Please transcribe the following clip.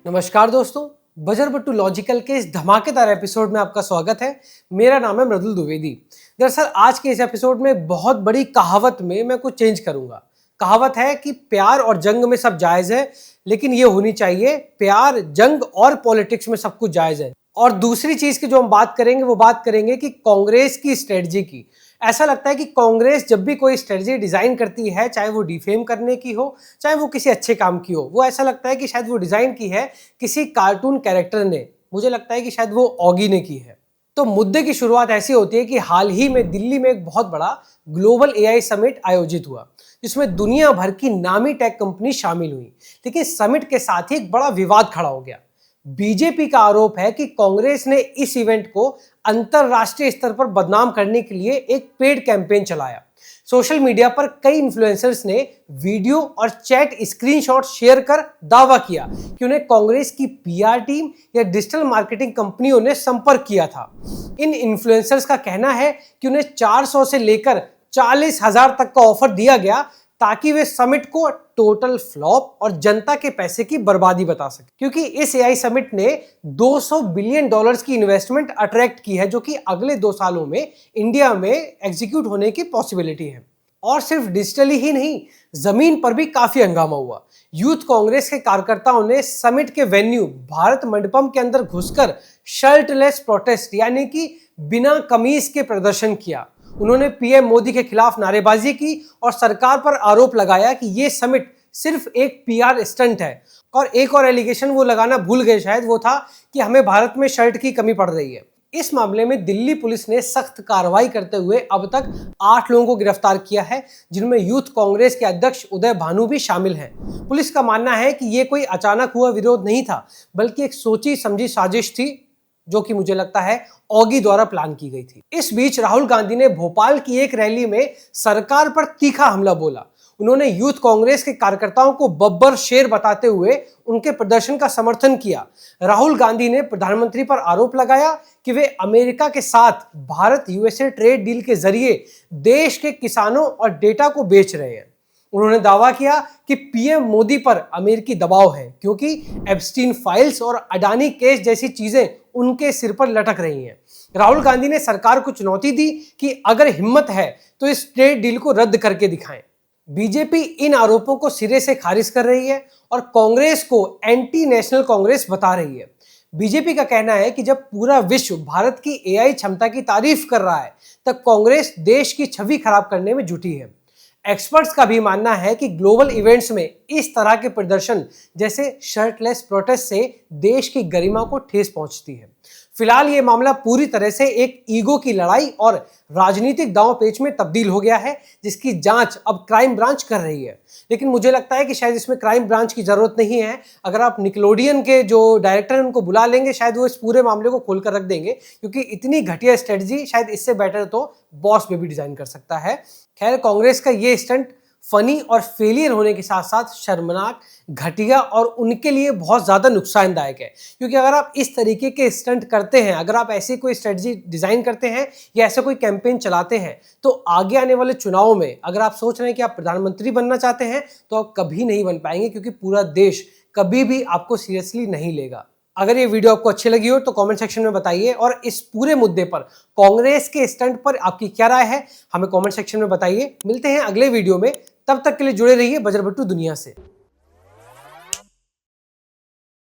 नमस्कार दोस्तों, बजर बट्टू लॉजिकल के इस धमाकेदार एपिसोड में आपका स्वागत है। मेरा नाम है मृदुल द्विवेदी। दरअसल आज के इस एपिसोड में बहुत बड़ी कहावत में मैं कुछ चेंज करूंगा। कहावत है कि प्यार और जंग में सब जायज है, लेकिन ये होनी चाहिए प्यार, जंग और पॉलिटिक्स में सब कुछ जायज है। और दूसरी चीज की जो हम बात करेंगे वो बात करेंगे कि कांग्रेस की स्ट्रेटजी की। ऐसा लगता है कि कांग्रेस जब भी कोई स्ट्रेटजी डिजाइन करती है, चाहे वो डिफेम करने की हो, चाहे वो किसी अच्छे काम की हो, वो ऐसा लगता है कि शायद वो डिजाइन की है किसी कार्टून कैरेक्टर ने। मुझे लगता है कि शायद वो ऑगी ने की है। तो मुद्दे की शुरुआत ऐसी होती है कि हाल ही में दिल्ली में एक बहुत बड़ा ग्लोबल एआई समिट आयोजित हुआ, जिसमें दुनिया भर की नामी टेक कंपनी शामिल हुई। लेकिन समिट के साथ ही एक बड़ा विवाद खड़ा हो गया। बीजेपी का आरोप है कि कांग्रेस ने इस इवेंट को अंतरराष्ट्रीय स्तर पर बदनाम करने के लिए एक पेड कैंपेन चलाया। सोशल मीडिया पर कई इन्फ्लुएंसर्स ने वीडियो और चैट स्क्रीनशॉट शेयर कर दावा किया कि उन्हें कांग्रेस की पीआर टीम या डिजिटल मार्केटिंग कंपनियों ने संपर्क किया था। इन इन्फ्लुएंसर्स का कहना है कि उन्हें 400 से लेकर 40,000 तक का ऑफर दिया गया ताकि वे समिट को टोटल फ्लॉप और जनता के पैसे की बर्बादी बता सके, क्योंकि इस एआई समिट ने $200 बिलियन की इन्वेस्टमेंट अट्रैक्ट की है, जो कि अगले 2 सालों में इंडिया में एग्जीक्यूट होने की पॉसिबिलिटी है। और सिर्फ डिजिटली ही नहीं, जमीन पर भी काफी हंगामा हुआ। यूथ कांग्रेस के कार्यकर्ताओं ने समिट के वेन्यू भारत मंडपम के अंदर घुसकर शर्टलेस प्रोटेस्ट यानी कि बिना कमीज के प्रदर्शन किया। उन्होंने पीएम मोदी के खिलाफ नारेबाजी की और सरकार पर आरोप लगाया कि ये समिट सिर्फ एक पीआर स्टंट है। और एक और एलिगेशन वो लगाना भूल गए, शायद वो था कि हमें भारत में शर्ट की कमी पड़ रही है। इस मामले में दिल्ली पुलिस ने सख्त कार्रवाई करते हुए अब तक 8 लोगों को गिरफ्तार किया है, जिनमें यूथ कांग्रेस के अध्यक्ष उदय भानु भी शामिल हैं। पुलिस का मानना है कि ये कोई अचानक हुआ विरोध नहीं था, बल्कि एक सोची समझी साजिश थी, जो कि मुझे लगता है ऑगी द्वारा प्लान की गई थी। इस बीच राहुल गांधी ने भोपाल की एक रैली में सरकार पर तीखा हमला बोला। उन्होंने यूथ कांग्रेस के कार्यकर्ताओं को बब्बर शेर बताते हुए उनके प्रदर्शन का समर्थन किया। राहुल गांधी ने प्रधानमंत्री पर आरोप लगाया कि वे अमेरिका के साथ भारत यूएसए ट्रेड डील के जरिए देश के किसानों और डेटा को बेच रहे हैं। उन्होंने दावा किया कि पीएम मोदी पर अमेरिकी दबाव है, क्योंकि एप्स्टीन फाइल्स और अडानी केस जैसी चीजें उनके सिर पर लटक रही हैं। राहुल गांधी ने सरकार को चुनौती दी कि अगर हिम्मत है तो इस ट्रेड डील को रद्द करके दिखाएं। बीजेपी इन आरोपों को सिरे से खारिज कर रही है और कांग्रेस को एंटी नेशनल कांग्रेस बता रही है। बीजेपी का कहना है कि जब पूरा विश्व भारत की एआई क्षमता की तारीफ कर रहा है, तब कांग्रेस देश की छवि खराब करने में जुटी है। एक्सपर्ट्स का भी मानना है कि ग्लोबल इवेंट्स में इस तरह के प्रदर्शन जैसे शर्टलेस प्रोटेस्ट से देश की गरिमा को ठेस पहुंचती है। फिलहाल ये मामला पूरी तरह से एक ईगो की लड़ाई और राजनीतिक दांव-पेच में तब्दील हो गया है, जिसकी जांच अब क्राइम ब्रांच कर रही है। लेकिन मुझे लगता है कि शायद इसमें क्राइम ब्रांच की जरूरत नहीं है। अगर आप निकलोडियन के जो डायरेक्टर हैं उनको बुला लेंगे, शायद वो इस पूरे मामले को खोलकर रख देंगे, क्योंकि इतनी घटिया स्ट्रेटजी शायद इससे बेटर तो बॉस बेबी डिजाइन कर सकता है। खैर, कांग्रेस का ये स्टंट फनी और फेलियर होने के साथ साथ शर्मनाक, घटिया और उनके लिए बहुत ज़्यादा नुकसानदायक है। क्योंकि अगर आप इस तरीके के स्टंट करते हैं, अगर आप ऐसी कोई स्ट्रेटजी डिज़ाइन करते हैं या ऐसा कोई कैंपेन चलाते हैं, तो आगे आने वाले चुनाव में अगर आप सोच रहे हैं कि आप प्रधानमंत्री बनना चाहते हैं, तो आप कभी नहीं बन पाएंगे, क्योंकि पूरा देश कभी भी आपको सीरियसली नहीं लेगा। अगर ये वीडियो आपको अच्छी लगी हो तो कमेंट सेक्शन में बताइए, और इस पूरे मुद्दे पर कांग्रेस के स्टंट पर आपकी क्या राय है हमें कमेंट सेक्शन में बताइए। मिलते हैं अगले वीडियो में, तब तक के लिए जुड़े रहिए बजर बट्टू दुनिया से।